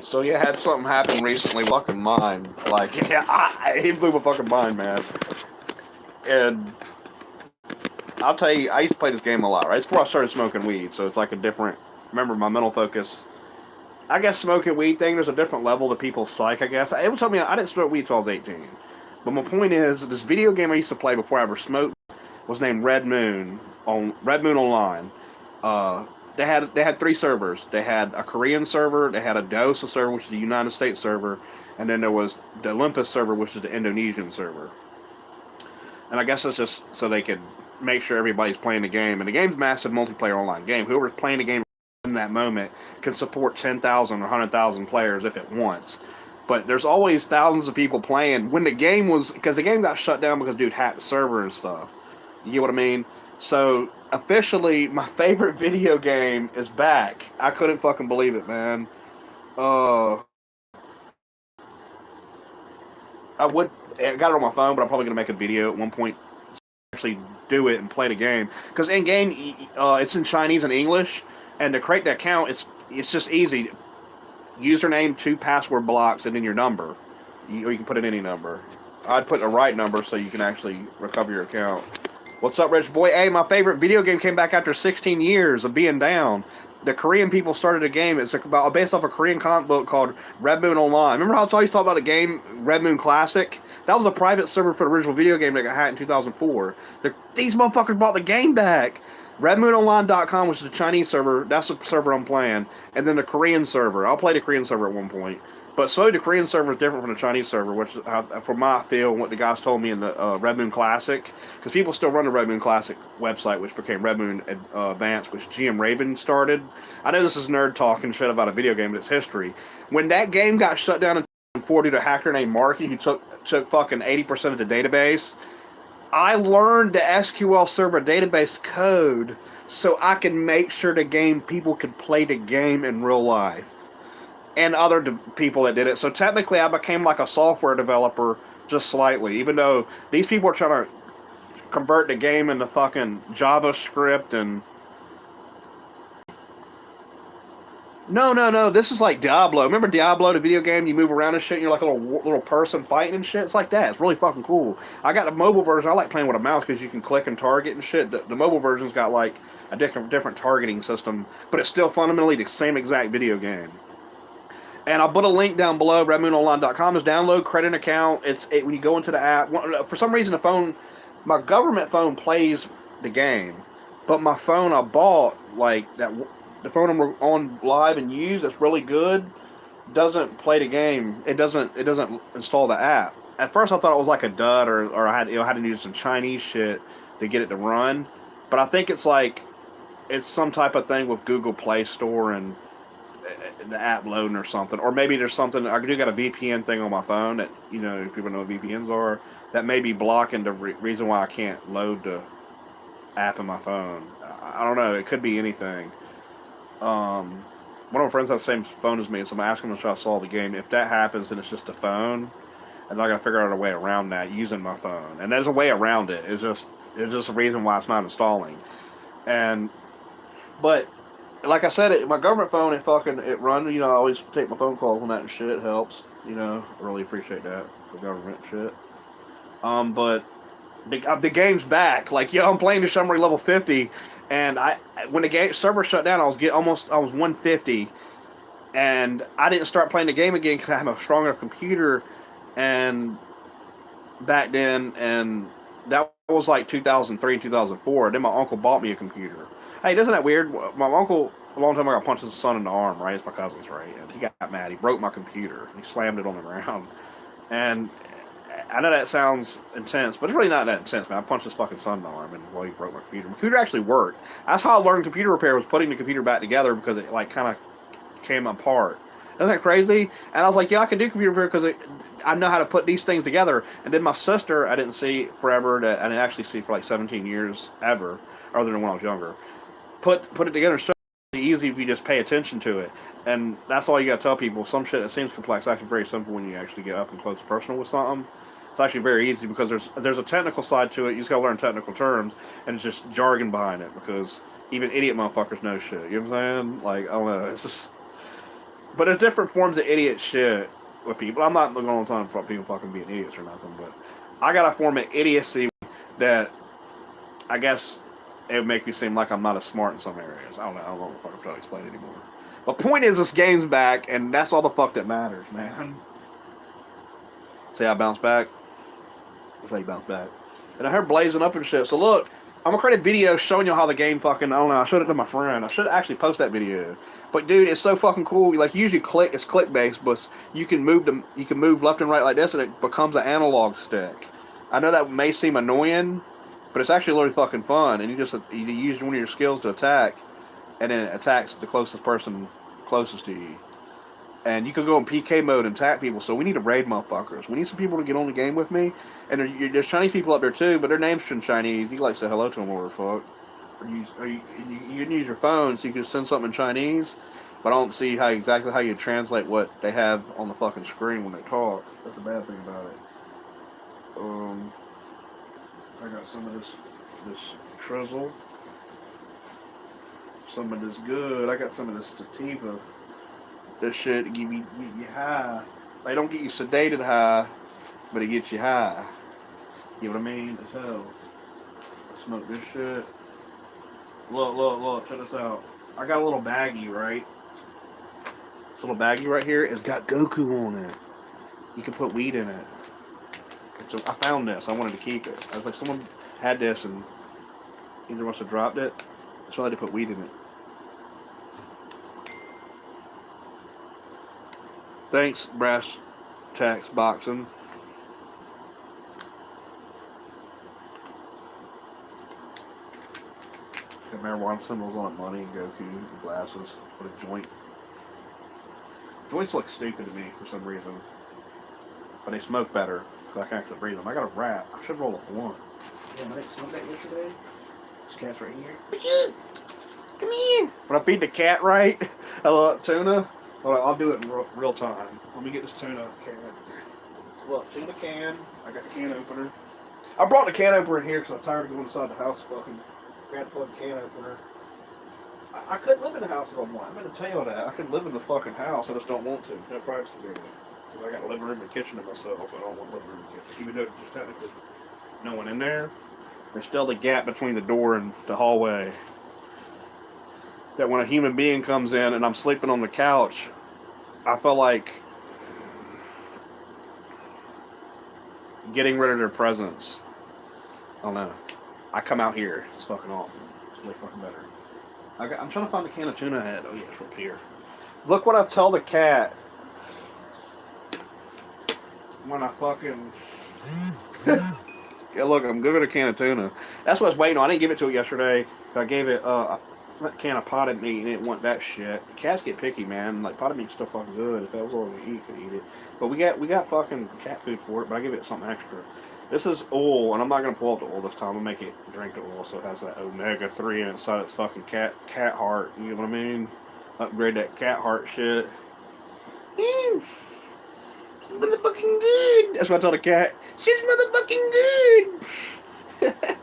So you had something happen recently, fucking mind. Like, yeah, it blew my fucking mind, man. And I'll tell you, I used to play this game a lot, right? It's before I started smoking weed, so it's like a different. Remember, my mental focus. I guess smoking weed thing. There's a different level to people's psych. I guess it was something I didn't smoke weed until I was 18. But my point is, this video game I used to play before I ever smoked was named Red Moon on Red Moon Online. Uh, they had three servers. They had a Korean server, they had a DOSA server, which is the United States server, and then there was the Olympus server, which is the Indonesian server. And I guess that's just so they could make sure everybody's playing the game. And the game's a massive multiplayer online game. Whoever's playing the game in that moment can support 10,000 or 100,000 players if it wants. But there's always thousands of people playing. When the game was, because the game got shut down because dude hacked the server and stuff. You get what I mean? So officially, my favorite video game is back. I couldn't fucking believe it, man. Uh, I got it on my phone, but I'm probably gonna make a video at one point. Actually, do it and play the game because in game, it's in Chinese and English, and to create the account, it's just easy. Username, two password blocks, and then your number. Or you can put in any number. I'd put the right number so you can actually recover your account. What's up, Rich Boy? Hey, my favorite video game came back after 16 years of being down. The Korean people started a game. It's about based off a Korean comic book called Red Moon Online. Remember how I always talked about the game Red Moon Classic? That was a private server for the original video game that got hacked in 2004. These motherfuckers brought the game back. RedMoonOnline.com, which is a Chinese server, that's the server I'm playing. And then the Korean server. I'll play the Korean server at one point. But slowly the Korean server is different from the Chinese server, which from my feel and what the guys told me in the Red Moon Classic. Because people still run the Red Moon Classic website, which became Red Moon Advanced, which GM Raven started. I know this is nerd talking shit about a video game, but it's history. When that game got shut down in 2004 due to a hacker named Marky, who took fucking 80% of the database, I learned the SQL Server database code so I can make sure the game people could play the game in real life. And other people that did it. So technically I became like a software developer just slightly, even though these people are trying to convert the game into fucking JavaScript and... No. This is like Diablo. Remember Diablo, the video game? You move around and shit. And you're like a little person fighting and shit. It's like that. It's really fucking cool. I got the mobile version. I like playing with a mouse because you can click and target and shit. The mobile version's got like a different targeting system, but it's still fundamentally the same exact video game. And I'll put a link down below. RedMoonOnline.com is download, create an account. When you go into the app. For some reason, my government phone plays the game, but my phone I bought, like that, the phone I'm on live and use that's really good, doesn't play the game. It doesn't install the app. At first, I thought it was like a dud, or I had to use some Chinese shit to get it to run. But I think it's some type of thing with Google Play Store and the app loading or something, or maybe there's something. I do got a VPN thing on my phone that, if people know what VPNs are, that may be blocking the reason why I can't load the app in my phone. I don't know. It could be anything. One of my friends has the same phone as me, so I'm asking him to try to solve the game. If that happens, then it's just a phone, and I got to figure out a way around that using my phone. And there's a way around it. It's just a reason why it's not installing. But like I said, my government phone, it runs. I always take my phone calls on that and shit. It helps. I really appreciate that for government shit. But the game's back. Like, I'm playing the summary level 50, and when the game server shut down, I was 150, and I didn't start playing the game again because I have a strong enough computer, and back then, and that was like 2003 and 2004. Then my uncle bought me a computer. Hey, isn't that weird? My uncle, a long time ago, punched his son in the arm, right? It's my cousin's, right? And he got mad. He broke my computer. He slammed it on the ground. And I know that sounds intense, but it's really not that intense, man. I punched his fucking son in the arm, and he broke my computer. My computer actually worked. That's how I learned computer repair, was putting the computer back together because it, kind of came apart. Isn't that crazy? And I was like, yeah, I can do computer repair because I know how to put these things together. And then my sister, I didn't see forever. I didn't actually see for like 17 years ever, other than when I was younger. Put it together and show it easy if you just pay attention to it. And that's all you got to tell people. Some shit that seems complex is actually very simple when you actually get up and close and personal with something. It's actually very easy because there's a technical side to it. You just got to learn technical terms, and it's just jargon behind it because even idiot motherfuckers know shit. You know what I'm saying? Like, I don't know. It's just... But there's different forms of idiot shit with people. I'm not going on time for people fucking being idiots or nothing, but I got a form of idiocy that I guess it would make me seem like I'm not as smart in some areas. I don't know if I can try to explain it anymore. But point is, this game's back, and that's all the fuck that matters, man. See how I bounce back? That's how you bounce back. And I heard blazing up and shit. So look, I'm gonna create a video showing you how the game fucking. I don't know. I showed it to my friend. I should actually post that video. But dude, it's so fucking cool. Like usually it's click based, but you can move left and right like this, and it becomes an analog stick. I know that may seem annoying, but it's actually really fucking fun. And you use one of your skills to attack, and then it attacks the closest person closest to you. And you can go in PK mode and attack people. So we need to raid motherfuckers. We need some people to get on the game with me. And there's Chinese people up there too, but their names in Chinese. You can like say hello to them or fuck. Or you can use your phone so you can send something in Chinese. But I don't see exactly how you translate what they have on the fucking screen when they talk. That's the bad thing about it. I got some of this Trizzle. Some of this good. I got some of this sativa. This shit give you high. They don't get you sedated high, but it gets you high. You know what I mean? As hell. I smoke this shit. Look, check this out. I got a little baggie, right? This little baggie right here has got Goku on it. You can put weed in it. And so I found this. I wanted to keep it. I was like, someone had this and either must have dropped it. So I had to put weed in it. Thanks, Brass Tax Boxing. Got marijuana symbols on it, money, Goku, and glasses, with a joint. Joints look stupid to me for some reason. But they smoke better, because I can actually breathe them. I got a wrap. I should roll a blunt. Yeah, I didn't smoke that yesterday. This cat's right here. Come here! When I feed the cat right, I love tuna. Well, I'll do it in real time. Let me get this tuna can. Look, tuna can. I got the can opener. I brought the can opener in here because I'm tired of going inside the house fucking grab the can opener. I couldn't live in the house if I want. I'm going to tell you that. I could live in the fucking house. I just don't want to. No privacy there. Because I got a living room and kitchen to myself. I don't want living room and kitchen. Even though there's technically no one in there, there's still the gap between the door and the hallway. That when a human being comes in and I'm sleeping on the couch, I feel like getting rid of their presence. I don't know. I come out here. It's fucking awesome. It's way fucking better. I'm trying to find the can of tuna head. Oh yeah, it's up here. Look what I tell the cat when I fucking... Yeah, look, I'm good at a can of tuna. That's what I was waiting on. I didn't give it to it yesterday. I gave it a can of potted meat and it didn't want that shit. Cats get picky, man. Like, potted meat's still fucking good. If that was all we eat, could eat it. But we got fucking cat food for it, but I give it something extra. This is oil, and I'm not going to pull out the oil this time. I'm going to make it drink the oil so it has that omega-3 inside its fucking cat heart. You know what I mean? Upgrade that cat heart shit. She's motherfucking good. That's what I tell the cat. She's motherfucking good.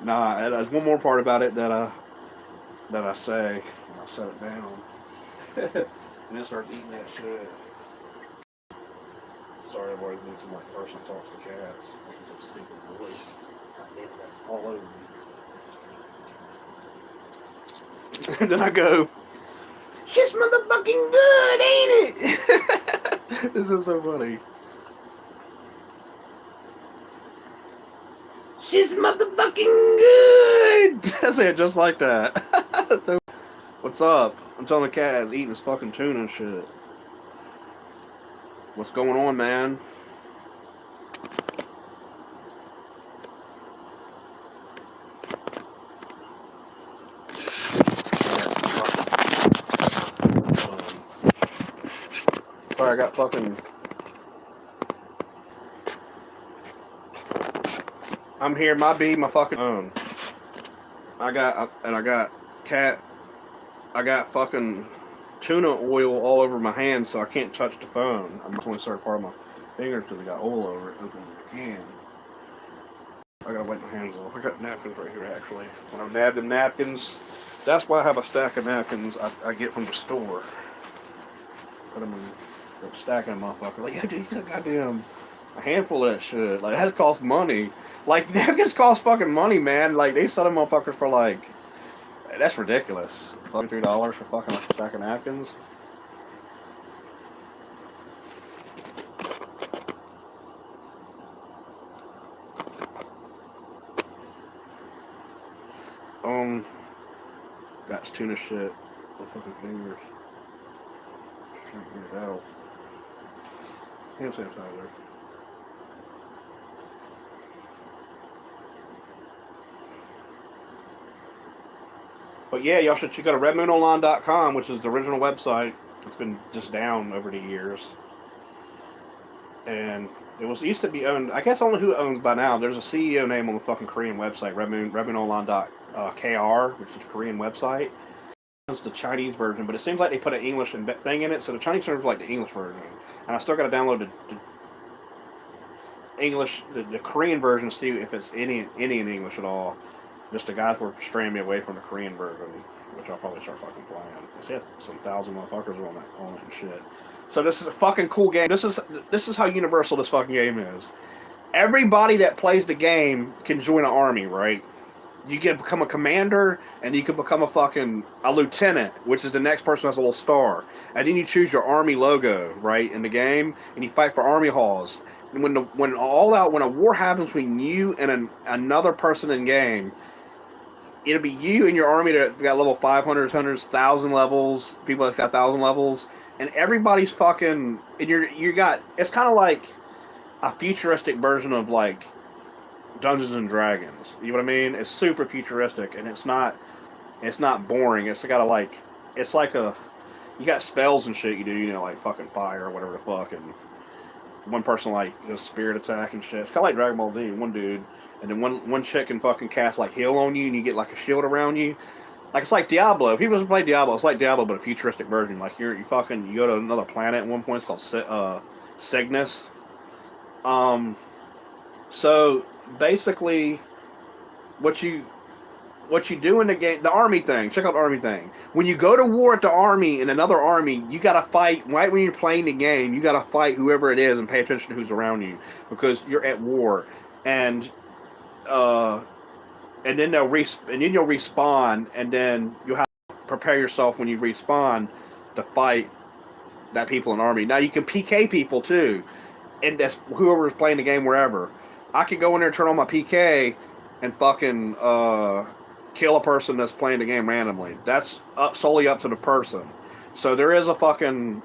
Nah, there's one more part about it that I say when I set it down. And then starts eating that shit. Sorry, I've always been some like person that talks to cats. Making some stupid voice. God damn, that's all over me. And then I go, she's motherfucking good, ain't it? This is so funny. She's motherfucking good! I say it just like that. So, what's up? I'm telling the cat he's eating his fucking tuna and shit. What's going on, man? Sorry, I got fucking... I'm here, my fucking own. I got fucking tuna oil all over my hands, so I can't touch the phone. I'm just only started part of my fingers because I got oil over it, opening the can. I gotta wipe my hands off. I got napkins right here, actually. When I nab them napkins, that's why I have a stack of napkins I get from the store. Put them in, stacking them motherfucker. Like, yeah, dude, you got goddamn a handful of that shit. Like, that costs money. Like, napkins cost fucking money, man. Like, they sell them motherfuckers for like, that's ridiculous. Fucking $3 for fucking a stack of napkins. Got tuna shit. My fucking fingers. Can't get it out. Hand sanitizer. But yeah, y'all should check out redmoononline.com, which is the original website. It's been just down over the years. And it used to be owned, I guess only who owns by now. There's a CEO name on the fucking Korean website, redmoononline.kr, which is a Korean website. It's the Chinese version, but it seems like they put an English thing in it, so the Chinese version is like the English version. And I still got to download the English, the Korean version to see if it's any in English at all. Just the guys were straying me away from the Korean version, which I'll probably start fucking playing. See, some thousand motherfuckers on it and shit. So this is a fucking cool game. This is how universal this fucking game is. Everybody that plays the game can join an army, right? You can become a commander, and you can become a lieutenant, which is the next person who has a little star. And then you choose your army logo, right, in the game, and you fight for army halls. And when a war happens between you and another person in game, it'll be you and your army that got level 500, 1,000 levels, people that got 1,000 levels, and everybody's fucking, and it's kind of like a futuristic version of like Dungeons and Dragons. You know what I mean? It's super futuristic, and it's not boring. It's got you got spells and shit you do, like fucking fire or whatever the fuck, and one person like does spirit attack and shit. It's kind of like Dragon Ball Z, one dude, and then one chick can fucking cast like heal on you, and you get like a shield around you. Like it's like Diablo. People just play Diablo. It's like Diablo, but a futuristic version. Like you go to another planet at one point. It's called Cygnus. So basically, what you do in the game, the army thing. Check out the army thing. When you go to war at the army in another army, you gotta fight right when you're playing the game. You gotta fight whoever it is and pay attention to who's around you because you're at war, and then you'll respawn, and then you'll have to prepare yourself when you respawn to fight that people in the army. Now you can PK people too, and that's whoever's playing the game wherever. I could go in there, turn on my PK, and fucking kill a person that's playing the game randomly. That's solely up to the person. So there is a fucking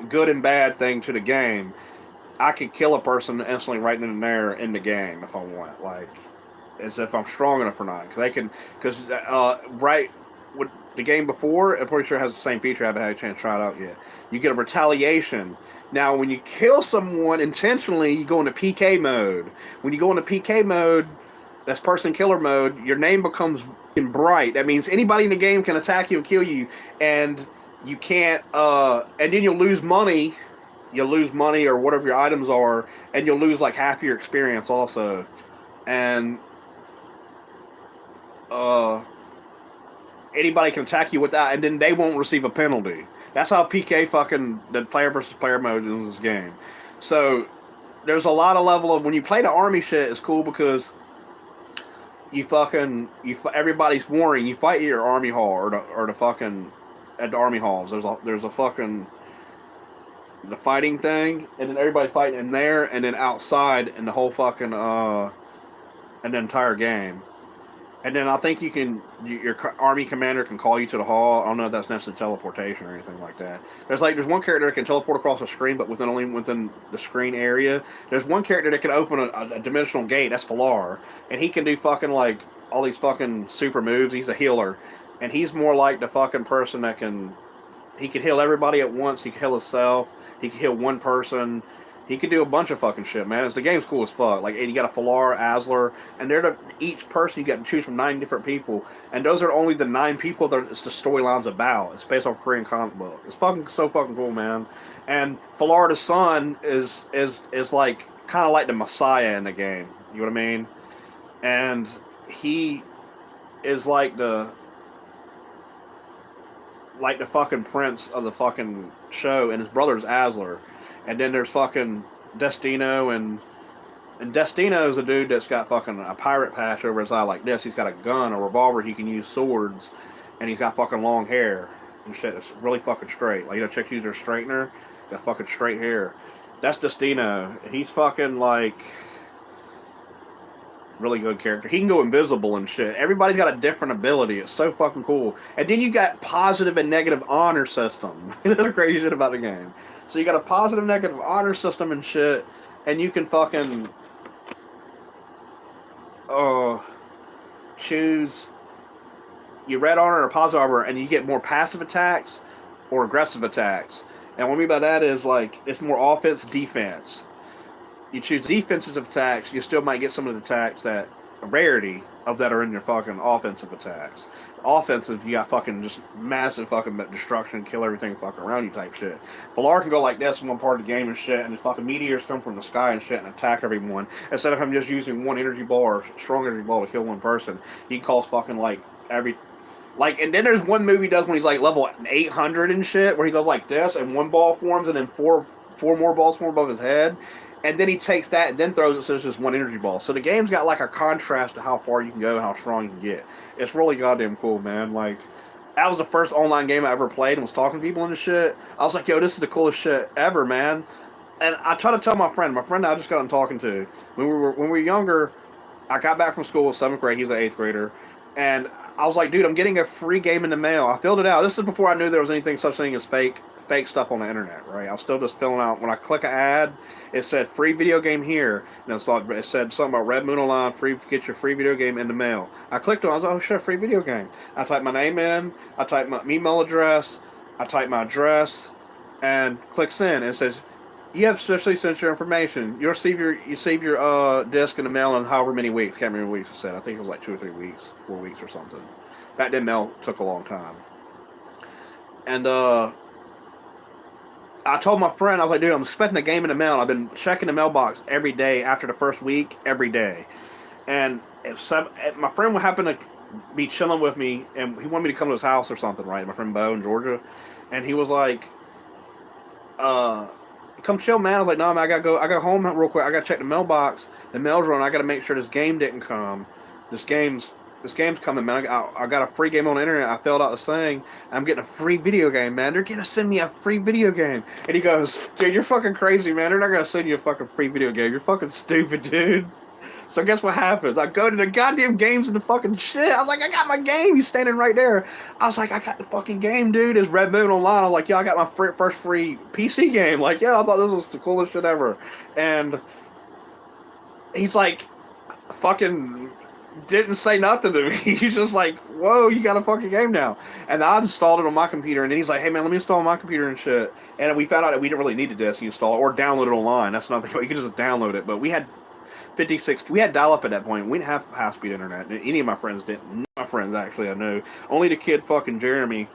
good and bad thing to the game. I could kill a person instantly right then and there in the game if I want, like as if I'm strong enough or not. Because right with the game before, I'm pretty sure it has the same feature. I haven't had a chance to try it out yet. You get a retaliation. Now, when you kill someone intentionally, you go into PK mode. When you go into PK mode, that's person killer mode, your name becomes bright. That means anybody in the game can attack you and kill you, and you can't. And then you'll lose money. You'll lose money or whatever your items are, and you'll lose like half your experience also. And anybody can attack you without, and then they won't receive a penalty. That's how PK fucking the player versus player mode in this game. So there's a lot of level of when you play the army shit. It's cool because everybody's warring. You fight at your army hall or the fucking at the army halls. There's a fucking the fighting thing, and then everybody's fighting in there, and then outside, and the whole fucking and the entire game. And then I think your army commander can call you to the hall. I don't know if that's necessarily teleportation or anything like that. There's one character that can teleport across the screen, but only within the screen area. There's one character that can open a dimensional gate. That's Falar, and he can do fucking like all these fucking super moves. He's a healer, and he's more like the fucking person that he can heal everybody at once. He can heal himself. He can heal one person. He can do a bunch of fucking shit, man. The game's cool as fuck. Like, you got a Falar, Asler, and each person you got to choose from 9 different people, and those are only the 9 people that it's the storyline's about. It's based off a Korean comic book. It's so fucking cool, man. And Falar the son is like kind of like the Messiah in the game. You know what I mean? And he is like like the fucking prince of the fucking show, and his brother's Asler, and then there's fucking Destino, and Destino's a dude that's got fucking a pirate patch over his eye like this. He's got a gun, a revolver. He can use swords, and he's got fucking long hair and shit. It's really fucking straight. Like, you know, chicks use their straightener, got fucking straight hair. That's Destino. He's fucking like really good character. He can go invisible and shit. Everybody's got a different ability. It's so fucking cool. And then you got positive and negative honor system. That's the crazy shit about the game. So you got a positive, negative honor system and shit, and you can fucking choose your red honor or positive honor, and you get more passive attacks or aggressive attacks. And what I mean by that is, like, it's more offense, defense. You choose defensive attacks, you still might get some of the attacks that a rarity of that are in your fucking offensive attacks. Offensive, you got fucking just massive fucking destruction, kill everything fucking around you type shit. Valar can go like this in one part of the game and shit, and the fucking meteors come from the sky and shit and attack everyone. Instead of him just using one energy ball or strong energy ball to kill one person, he calls fucking like every. Like, and then there's one move he does when he's like level 800 and shit, where he goes like this, and one ball forms, and then four more balls form above his head. And then he takes that and then throws it so it's just one energy ball. So the game's got like a contrast to how far you can go and how strong you can get. It's really goddamn cool, man. Like, that was the first online game I ever played and was talking to people and shit. I was like, yo, this is the coolest shit ever, man. And I try to tell my friend I just got on talking to, when we were younger, I got back from school, 7th grade, he was an 8th grader. And I was like, dude, I'm getting a free game in the mail. I filled it out. This is before I knew there was anything such thing as fake stuff on the internet, right? I was still just filling out. When I click an ad, it said free video game here, and it said something about Red Moon Online, free, get your free video game in the mail. I clicked on it, I was like, oh shit, free video game. I typed my name in, I typed my email address, I typed my address, and click send. And it says, you have officially sent your information. You receive your disc in the mail in however many weeks. Can't remember weeks it said. I think it was like 2 or 3 weeks, 4 weeks or something. That didn't mail took a long time. And I told my friend, I was like, dude, I'm expecting a game in the mail. I've been checking the mailbox every day after the first week, every day. And if my friend would happen to be chilling with me, and he wanted me to come to his house or something, right? My friend Bo in Georgia. And he was like, come chill, man. I was like, no, man, I gotta go home real quick. I gotta check the mailbox. The mail's run. I gotta make sure this game didn't come. This game's coming, man. I got a free game on the internet. I filled out this thing. I'm getting a free video game, man. They're gonna send me a free video game. And he goes, dude, you're fucking crazy, man. They're not gonna send you a fucking free video game. You're fucking stupid, dude. So guess what happens? I go to the goddamn games and the fucking shit. I was like, I got my game. He's standing right there. I was like, I got the fucking game, dude. It's Red Moon Online. I'm like, yeah, I got my first free PC game. Like, yeah, I thought this was the coolest shit ever. And he's like, fucking didn't say nothing to me. He's just like, whoa, you got a fucking game now. And I installed it on my computer, and then he's like, hey man, let me install on my computer and shit. And we found out that we didn't really need a disc to install it or download it online. That's not the way. You could just download it. But we had we had dial-up at that point. We didn't have high-speed internet. Any of my friends didn't. None of my friends actually I knew. Only the kid fucking Jeremy,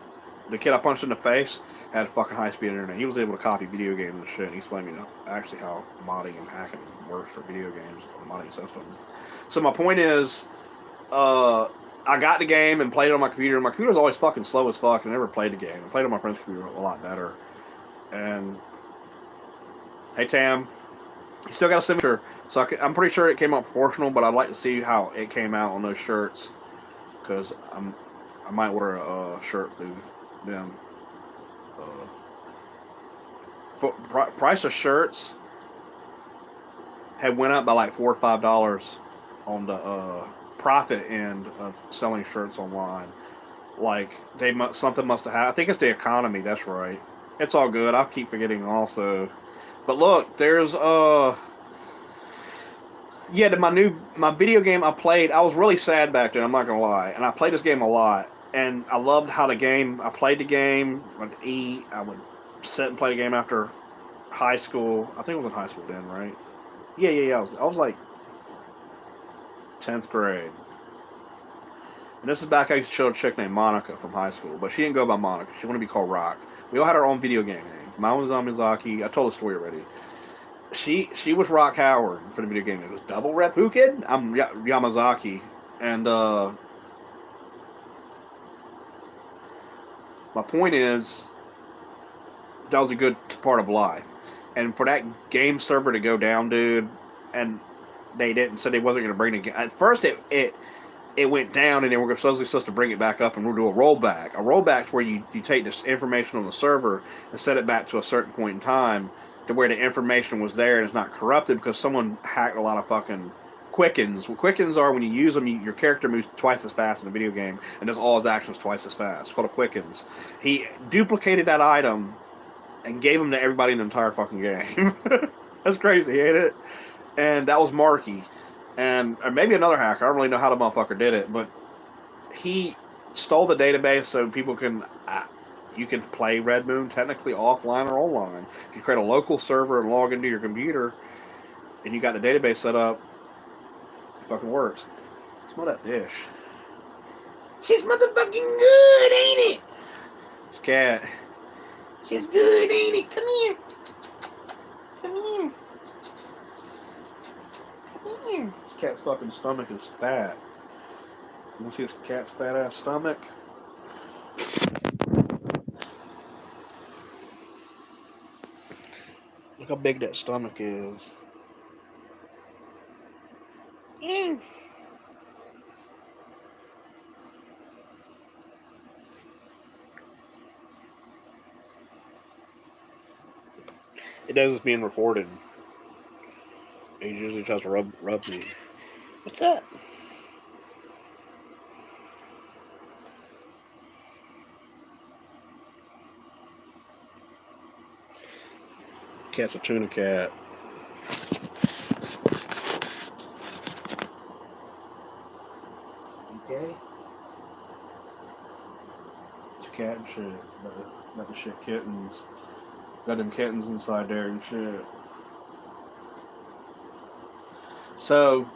the kid I punched in the face, had fucking high-speed internet. He was able to copy video games and shit. And he explained to me actually how modding and hacking works for video games, modding systems. So my point is, I got the game and played it on my computer. My computer was always fucking slow as fuck. I never played the game. I played on my friend's computer a lot better. And hey Tam, you still got a signature. So I'm pretty sure it came out proportional, but I'd like to see how it came out on those shirts, because I might order a shirt through them. Price of shirts had went up by like $4 or $5 on the profit end of selling shirts online. Like something must have happened. I think it's the economy. That's right. It's all good. I keep forgetting also. But look, there's yeah, my video game I played. I was really sad back then. I'm not gonna lie, and I played this game a lot, and I loved how I played the game. I'd eat. I would sit and play the game after high school. I think it was in high school then, right? Yeah. I was like 10th grade. And this is back, I used to show a chick named Monica from high school, but she didn't go by Monica. She wanted to be called Rock. We all had our own video game names. Mine was Mizaki. I told the story already. She was Rock Howard for the video game. It was Double Rep Who Kid? I'm Yamazaki. And My point is, that was a good part of life. And for that game server to go down, dude, and they didn't, said they wasn't going to bring it again. At first, it went down, and they were supposed to bring it back up and we'll do a rollback. A rollback is where you take this information on the server and set it back to a certain point in time to where the information was there and it's not corrupted because someone hacked a lot of fucking quickens. What quickens are when you use them, your character moves twice as fast in the video game and does all his actions twice as fast. It's called a quickens. He duplicated that item and gave them to everybody in the entire fucking game. That's crazy, ain't it? And that was Marky. And or maybe another hacker. I don't really know how the motherfucker did it, but he stole the database so people can you can play Red Moon technically offline or online. If you create a local server and log into your computer, and you got the database set up, it fucking works. Smell that dish. She's motherfucking good, ain't it? It's cat. She's good, ain't it? Come here. Come here. Come here. This cat's fucking stomach is fat. You want to see this cat's fat ass stomach? Look how big that stomach is. Mm. It knows it's being recorded. He usually tries to rub me. What's up? Cat's a tuna cat. Okay. It's a cat and shit. About the shit kittens. Got them kittens inside there and shit. So,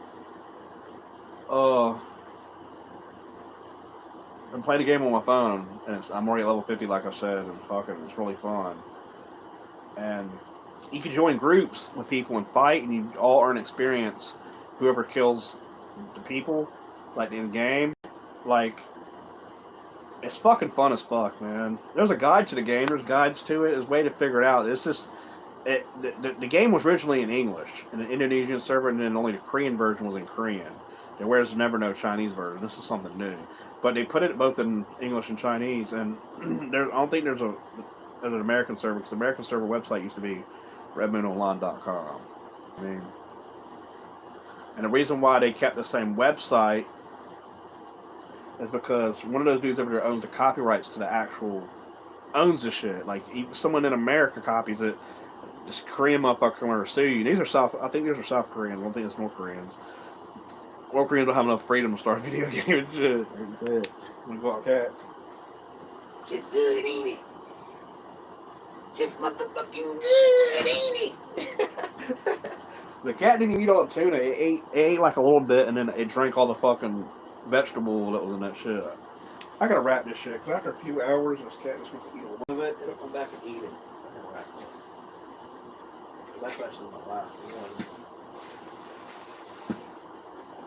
I'm playing a game on my phone, and I'm already at level 50, like I said, and it's really fun. And you can join groups with people and fight, and you all earn experience. Whoever kills the people, like in game, like it's fucking fun as fuck, man. There's a guide to the game. There's guides to it. There's a way to figure it out. It's just the game was originally in English, in an Indonesian server, and then only the Korean version was in Korean. There's never no Chinese version. This is something new, but they put it both in English and Chinese. And I don't think there's an American server, because the American server website used to be redmoononline.com. I mean, and the reason why they kept the same website is because one of those dudes over there owns the copyrights to the actual owns the shit. Like someone in America copies it. This Korean motherfucker want to sue you. I think these are South Koreans. I don't think it's North Koreans. North Koreans don't have enough freedom to start a video game and shit. I'm gonna go out cat. She's good, ain't it? She's motherfucking good, ain't it? The cat didn't even eat all the tuna. It ate like a little bit, and then it drank all the fucking vegetable that was in that shit. I gotta wrap this shit, because after a few hours, this cat just wants to eat a little bit. It'll come back and eat it. I gotta wrap this. That's actually my last one.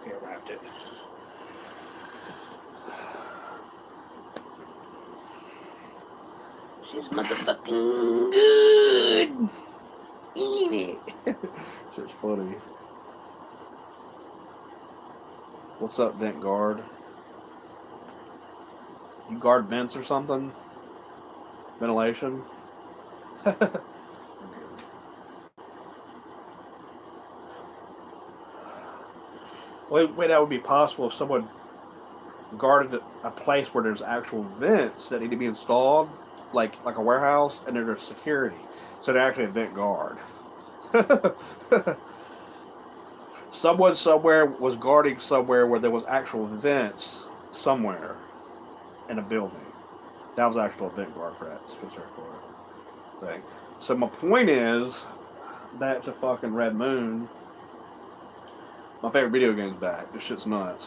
Okay, I wrapped it. She's motherfucking good. Eat it. Shit's funny. What's up, Dent Guard? You guard vents or something? Ventilation? Wait, that would be possible if someone guarded a place where there's actual vents that need to be installed, like a warehouse, and there's security. So they're actually a vent guard. Someone somewhere was guarding somewhere where there was actual vents somewhere in a building. That was actual vent guard for that specific thing. So my point is, back to fucking Red Moon. My favorite video game's back. This shit's nuts.